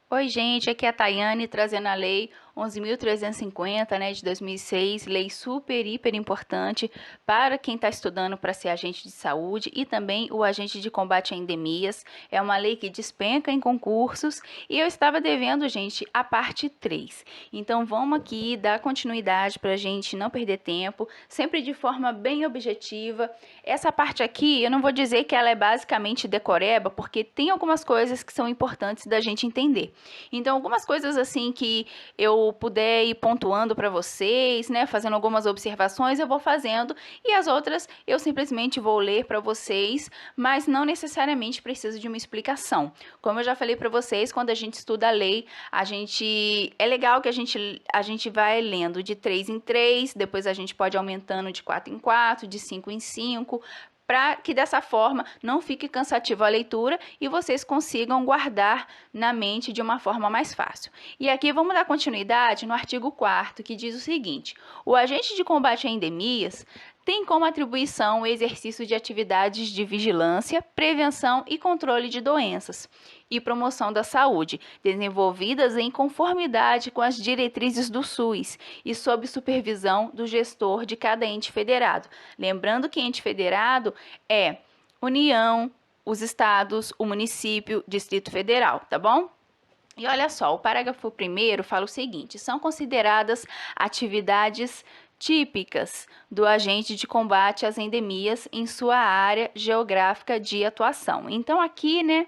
Oi, gente, aqui é a Tayane trazendo a Lei 11.350, né, de 2006, lei super, hiper importante para quem está estudando para ser agente de saúde e também o agente de combate a endemias. É uma lei que despenca em concursos e eu estava devendo, gente, a parte 3. Então, vamos aqui dar continuidade para a gente não perder tempo, sempre de forma bem objetiva. Essa parte aqui, eu não vou dizer que ela é basicamente decoreba, porque tem algumas coisas que são importantes da gente entender. Então, algumas coisas assim que eu puder ir pontuando para vocês, né, fazendo algumas observações, eu vou fazendo, e as outras eu simplesmente vou ler para vocês, mas não necessariamente preciso de uma explicação. Como eu já falei para vocês, quando a gente estuda a lei, é legal que a gente vai lendo de 3 em 3, depois a gente pode aumentando de 4 em 4, de 5 em 5, para que dessa forma não fique cansativo a leitura e vocês consigam guardar na mente de uma forma mais fácil. E aqui vamos dar continuidade no artigo 4º, que diz o seguinte: o agente de combate a endemias tem como atribuição o exercício de atividades de vigilância, prevenção e controle de doenças e promoção da saúde, desenvolvidas em conformidade com as diretrizes do SUS e sob supervisão do gestor de cada ente federado. Lembrando que ente federado é União, os estados, o município, Distrito Federal, tá bom? E olha só, o parágrafo 1º fala o seguinte: são consideradas atividades típicas do agente de combate às endemias em sua área geográfica de atuação. Então aqui, né,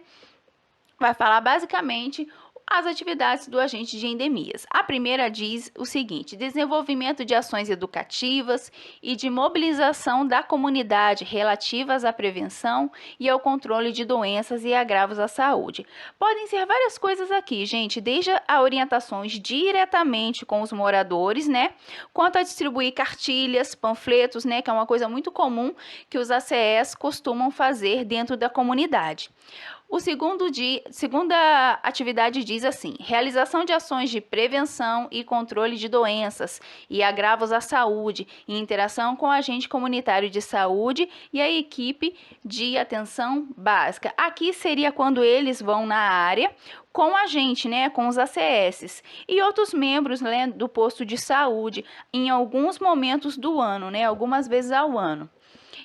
vai falar basicamente as atividades do agente de endemias. A primeira diz o seguinte: desenvolvimento de ações educativas e de mobilização da comunidade relativas à prevenção e ao controle de doenças e agravos à saúde. Podem ser várias coisas aqui, gente, desde a orientações diretamente com os moradores, né, quanto a distribuir cartilhas, panfletos, né, que é uma coisa muito comum que os ACEs costumam fazer dentro da comunidade. Segunda atividade diz assim: realização de ações de prevenção e controle de doenças e agravos à saúde, em interação com o agente comunitário de saúde e a equipe de atenção básica. Aqui seria quando eles vão na área com a gente, né, com os ACS e outros membros, né, do posto de saúde em alguns momentos do ano, né, algumas vezes ao ano.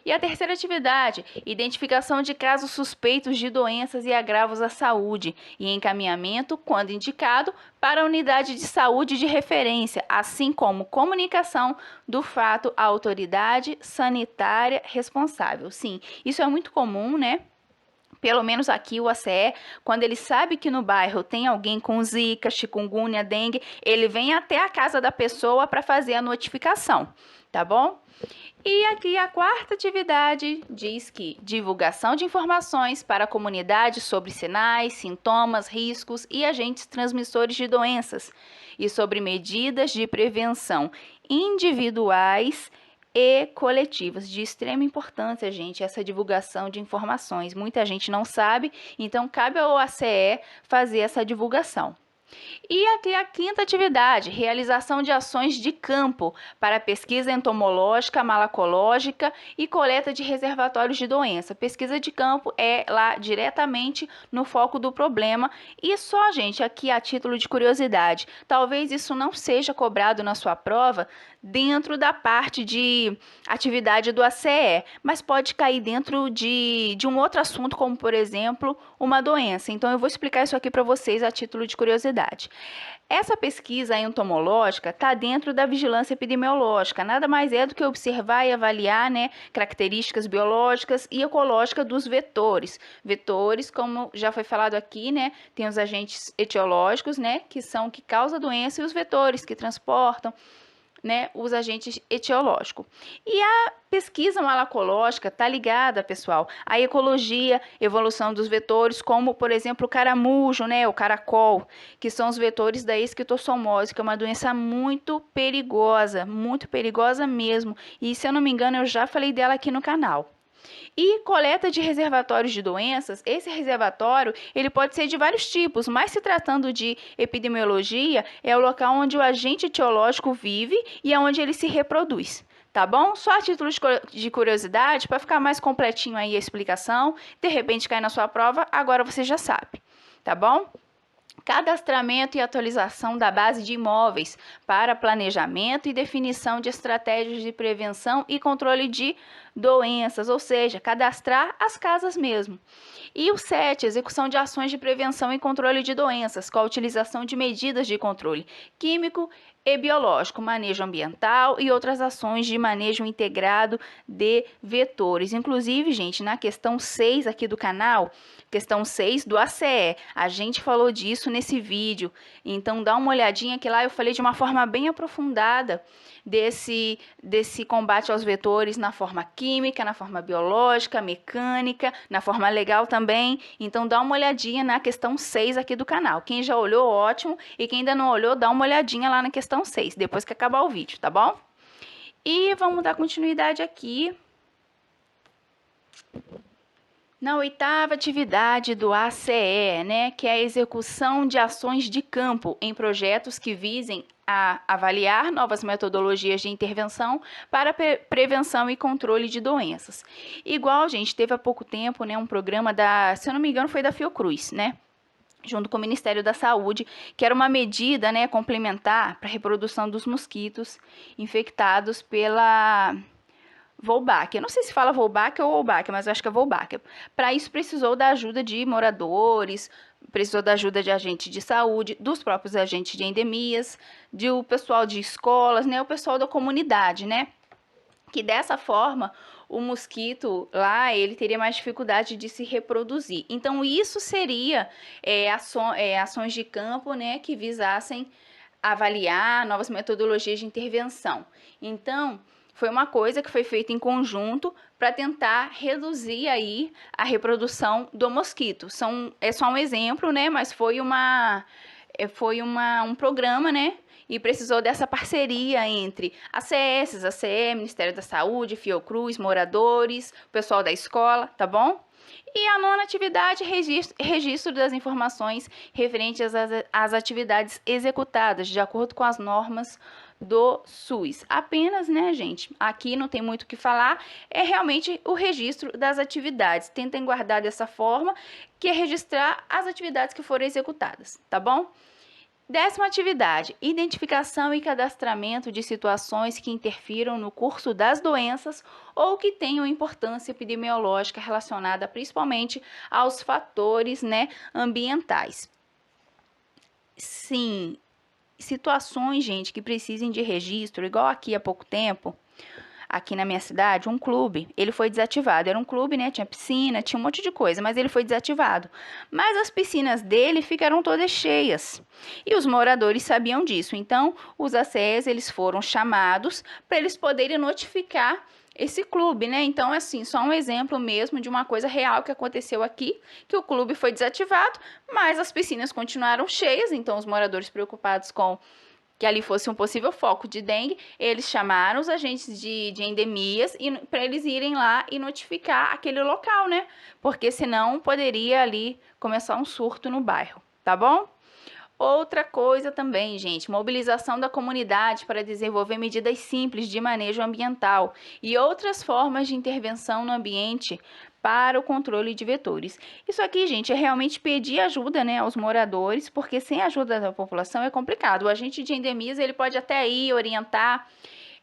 E a terceira atividade, identificação de casos suspeitos de doenças e agravos à saúde e encaminhamento, quando indicado, para a unidade de saúde de referência, assim como comunicação do fato à autoridade sanitária responsável. Sim, isso é muito comum, né? Pelo menos aqui o ACE, quando ele sabe que no bairro tem alguém com zika, chikungunya, dengue, ele vem até a casa da pessoa para fazer a notificação, tá bom? E aqui a quarta atividade diz que divulgação de informações para a comunidade sobre sinais, sintomas, riscos e agentes transmissores de doenças e sobre medidas de prevenção individuais e coletivas. De extrema importância, gente, essa divulgação de informações. Muita gente não sabe, então cabe ao ACE fazer essa divulgação. E aqui a quinta atividade, realização de ações de campo para pesquisa entomológica, malacológica e coleta de reservatórios de doença. Pesquisa de campo é lá diretamente no foco do problema. E só, gente, aqui a título de curiosidade, talvez isso não seja cobrado na sua prova dentro da parte de atividade do ACE, mas pode cair dentro de um outro assunto, como, por exemplo, uma doença. Então, eu vou explicar isso aqui para vocês a título de curiosidade. Essa pesquisa entomológica está dentro da vigilância epidemiológica, nada mais é do que observar e avaliar, né, características biológicas e ecológicas dos vetores. Vetores, como já foi falado aqui, né, tem os agentes etiológicos, né, que causam a doença, e os vetores que transportam, né, os agentes etiológicos. E a pesquisa malacológica está ligada, pessoal, à ecologia, evolução dos vetores, como, por exemplo, o caramujo, né, o caracol, que são os vetores da esquistossomose, que é uma doença muito perigosa mesmo. E, se eu não me engano, eu já falei dela aqui no canal. E coleta de reservatórios de doenças, esse reservatório ele pode ser de vários tipos, mas se tratando de epidemiologia, é o local onde o agente etiológico vive e é onde ele se reproduz. Tá bom? Só a título de curiosidade, para ficar mais completinho aí a explicação, de repente cai na sua prova, agora você já sabe. Tá bom? cadastramento e atualização da base de imóveis para planejamento e definição de estratégias de prevenção e controle de doenças, ou seja, cadastrar as casas mesmo. E o 7, execução de ações de prevenção e controle de doenças, com a utilização de medidas de controle químico e biológico, manejo ambiental e outras ações de manejo integrado de vetores. Inclusive, gente, na questão 6 aqui do canal, questão 6 do ACE, a gente falou disso nesse vídeo, então dá uma olhadinha que lá eu falei de uma forma bem aprofundada desse combate aos vetores na forma química, na forma biológica, mecânica, na forma legal também. Então dá uma olhadinha na questão 6 aqui do canal. Quem já olhou, ótimo, e quem ainda não olhou, dá uma olhadinha lá na questão 6, depois que acabar o vídeo, tá bom? E vamos dar continuidade aqui na 8ª atividade do ACE, né, que é a execução de ações de campo em projetos que visem a avaliar novas metodologias de intervenção para prevenção e controle de doenças. Igual, gente, teve há pouco tempo, né, um programa se eu não me engano, foi da Fiocruz, né, junto com o Ministério da Saúde, que era uma medida, né, complementar para a reprodução dos mosquitos infectados pela Wolbachia. Eu não sei se fala Wolbachia ou Wolbachia, mas eu acho que é Wolbachia. Para isso precisou da ajuda de moradores, precisou da ajuda de agentes de saúde, dos próprios agentes de endemias, o pessoal de escolas, né, o pessoal da comunidade, né? Que dessa forma o mosquito lá, ele teria mais dificuldade de se reproduzir. Então isso seria ações de campo, né, que visassem avaliar novas metodologias de intervenção. Então foi uma coisa que foi feita em conjunto para tentar reduzir aí a reprodução do mosquito. É só um exemplo, né? Mas foi um programa, né? E precisou dessa parceria entre ACS, ACE, Ministério da Saúde, Fiocruz, moradores, pessoal da escola, tá bom? E a 9ª atividade, registro das informações referentes às atividades executadas, de acordo com as normas do SUS. Apenas, né, gente, aqui não tem muito o que falar, é realmente o registro das atividades. Tentem guardar dessa forma, que é registrar as atividades que foram executadas, tá bom? 10ª atividade, identificação e cadastramento de situações que interfiram no curso das doenças ou que tenham importância epidemiológica relacionada principalmente aos fatores, né, ambientais. Sim, situações, gente, que precisem de registro, igual aqui há pouco tempo, aqui na minha cidade, um clube, ele foi desativado. Era um clube, né, tinha piscina, tinha um monte de coisa, mas ele foi desativado. Mas as piscinas dele ficaram todas cheias. E os moradores sabiam disso. Então, os ACEs, eles foram chamados para eles poderem notificar esse clube, né? Então, assim, só um exemplo mesmo de uma coisa real que aconteceu aqui, que o clube foi desativado, mas as piscinas continuaram cheias, então os moradores preocupados com que ali fosse um possível foco de dengue, eles chamaram os agentes de endemias para eles irem lá e notificar aquele local, né? Porque senão poderia ali começar um surto no bairro, tá bom? Outra coisa também, gente, mobilização da comunidade para desenvolver medidas simples de manejo ambiental e outras formas de intervenção no ambiente para o controle de vetores. Isso aqui, gente, é realmente pedir ajuda, né, aos moradores, porque sem a ajuda da população é complicado. O agente de endemias, ele pode até ir orientar,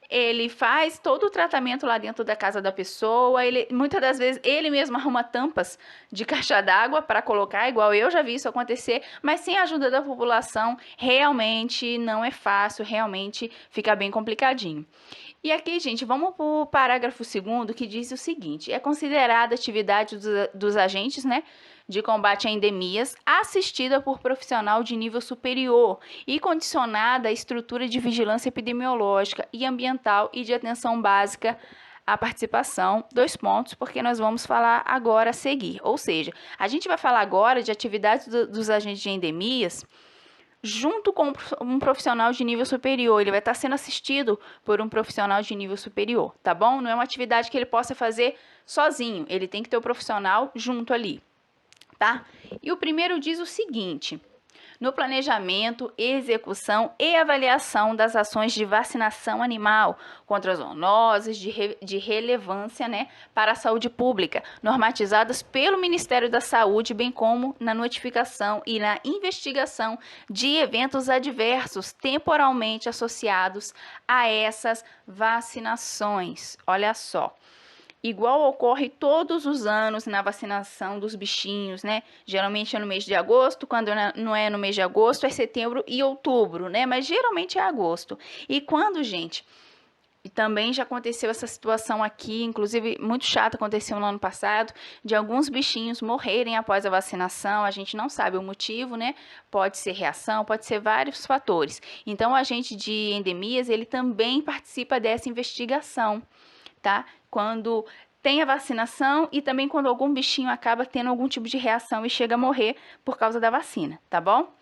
ele faz todo o tratamento lá dentro da casa da pessoa, muitas das vezes ele mesmo arruma tampas de caixa d'água para colocar, igual eu já vi isso acontecer, mas sem a ajuda da população realmente não é fácil, realmente fica bem complicadinho. E aqui, gente, vamos para o parágrafo 2º, que diz o seguinte: é considerada a atividade dos agentes, né, de combate a endemias, assistida por profissional de nível superior e condicionada à estrutura de vigilância epidemiológica e ambiental e de atenção básica à participação. 2 pontos, porque nós vamos falar agora a seguir. Ou seja, a gente vai falar agora de atividades dos agentes de endemias junto com um profissional de nível superior. Ele vai estar sendo assistido por um profissional de nível superior, tá bom? Não é uma atividade que ele possa fazer sozinho, ele tem que ter o profissional junto ali, tá? E o primeiro diz o seguinte: no planejamento, execução e avaliação das ações de vacinação animal contra zoonoses de relevância, né, para a saúde pública, normatizadas pelo Ministério da Saúde, bem como na notificação e na investigação de eventos adversos temporalmente associados a essas vacinações. Olha só. Igual ocorre todos os anos na vacinação dos bichinhos, né? Geralmente é no mês de agosto, quando não é no mês de agosto, é setembro e outubro, né? Mas geralmente é agosto. E quando, gente, e também já aconteceu essa situação aqui, inclusive muito chato, aconteceu no ano passado, de alguns bichinhos morrerem após a vacinação. A gente não sabe o motivo, né? Pode ser reação, pode ser vários fatores. Então, o agente de endemias, ele também participa dessa investigação, tá? Quando tem a vacinação e também quando algum bichinho acaba tendo algum tipo de reação e chega a morrer por causa da vacina, tá bom?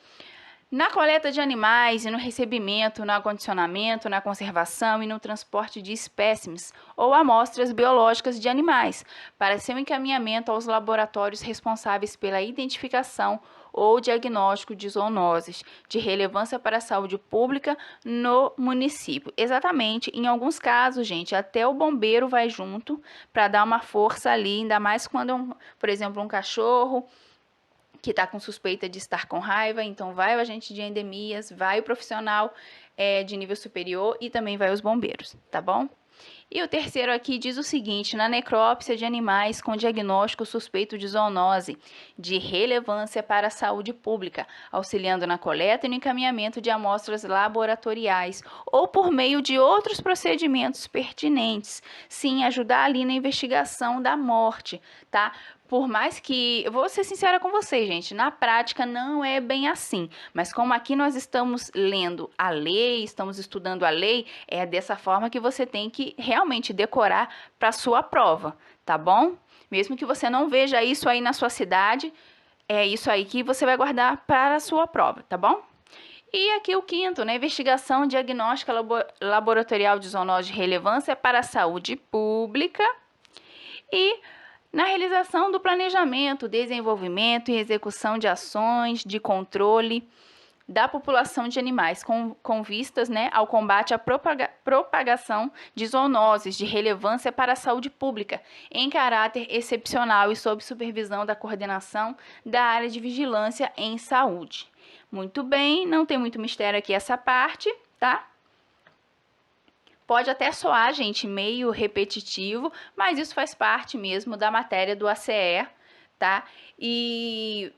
Na coleta de animais e no recebimento, no acondicionamento, na conservação e no transporte de espécimes ou amostras biológicas de animais, para seu encaminhamento aos laboratórios responsáveis pela identificação ou diagnóstico de zoonoses de relevância para a saúde pública no município. Exatamente, em alguns casos, gente, até o bombeiro vai junto para dar uma força ali, ainda mais quando, por exemplo, um cachorro que está com suspeita de estar com raiva, então vai o agente de endemias, vai o profissional de nível superior e também vai os bombeiros, tá bom? E o terceiro aqui diz o seguinte: na necrópsia de animais com diagnóstico suspeito de zoonose de relevância para a saúde pública, auxiliando na coleta e no encaminhamento de amostras laboratoriais ou por meio de outros procedimentos pertinentes. Sim, ajudar ali na investigação da morte, tá? Por mais que, eu vou ser sincera com vocês, gente, na prática não é bem assim, mas como aqui nós estamos lendo a lei, estamos estudando a lei, é dessa forma que você tem que realmente decorar para a sua prova, tá bom? Mesmo que você não veja isso aí na sua cidade, é isso aí que você vai guardar para a sua prova, tá bom? E aqui o quinto, né? Investigação diagnóstica laboratorial de zoonose de relevância para a saúde pública e na realização do planejamento, desenvolvimento e execução de ações de controle da população de animais com vistas, né, ao combate à propagação de zoonoses de relevância para a saúde pública, em caráter excepcional e sob supervisão da coordenação da área de vigilância em saúde. Muito bem, não tem muito mistério aqui essa parte, tá? Pode até soar, gente, meio repetitivo, mas isso faz parte mesmo da matéria do ACE, tá? E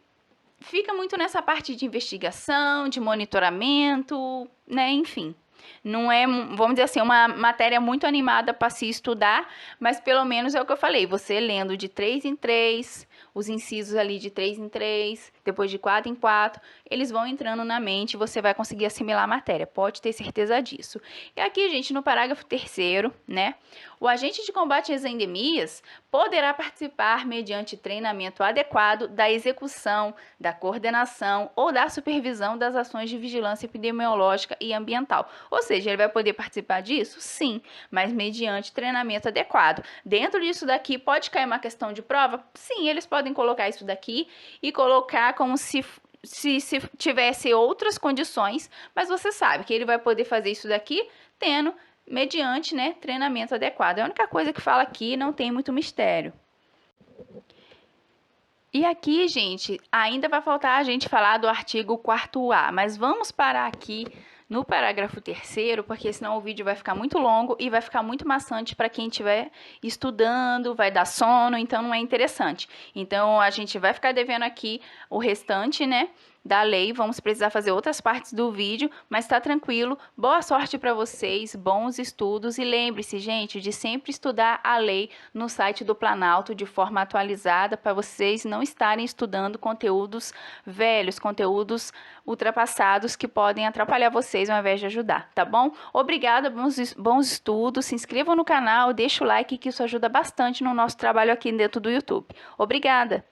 fica muito nessa parte de investigação, de monitoramento, né? Enfim, não é, vamos dizer assim, uma matéria muito animada para se estudar, mas pelo menos é o que eu falei, você lendo de 3 em 3, os incisos ali de 3 em 3, depois de 4 em 4, eles vão entrando na mente e você vai conseguir assimilar a matéria, pode ter certeza disso. E aqui, gente, no parágrafo 3º, né, o agente de combate às endemias poderá participar mediante treinamento adequado da execução, da coordenação ou da supervisão das ações de vigilância epidemiológica e ambiental. Ou seja, ele vai poder participar disso? Sim, mas mediante treinamento adequado. Dentro disso daqui, pode cair uma questão de prova? Sim, eles podem colocar isso daqui e colocar como se tivesse outras condições, mas você sabe que ele vai poder fazer isso daqui tendo mediante, né, treinamento adequado. É a única coisa que fala aqui, não tem muito mistério. E aqui, gente, ainda vai faltar a gente falar do artigo 4º-A, mas vamos parar aqui no parágrafo 3º, porque senão o vídeo vai ficar muito longo e vai ficar muito maçante para quem estiver estudando, vai dar sono, então não é interessante. Então, a gente vai ficar devendo aqui o restante, né, da lei, vamos precisar fazer outras partes do vídeo, mas tá tranquilo. Boa sorte para vocês, bons estudos e lembre-se, gente, de sempre estudar a lei no site do Planalto de forma atualizada para vocês não estarem estudando conteúdos velhos, conteúdos ultrapassados que podem atrapalhar vocês ao invés de ajudar, tá bom? Obrigada, bons estudos, se inscrevam no canal, deixa o like que isso ajuda bastante no nosso trabalho aqui dentro do YouTube. Obrigada!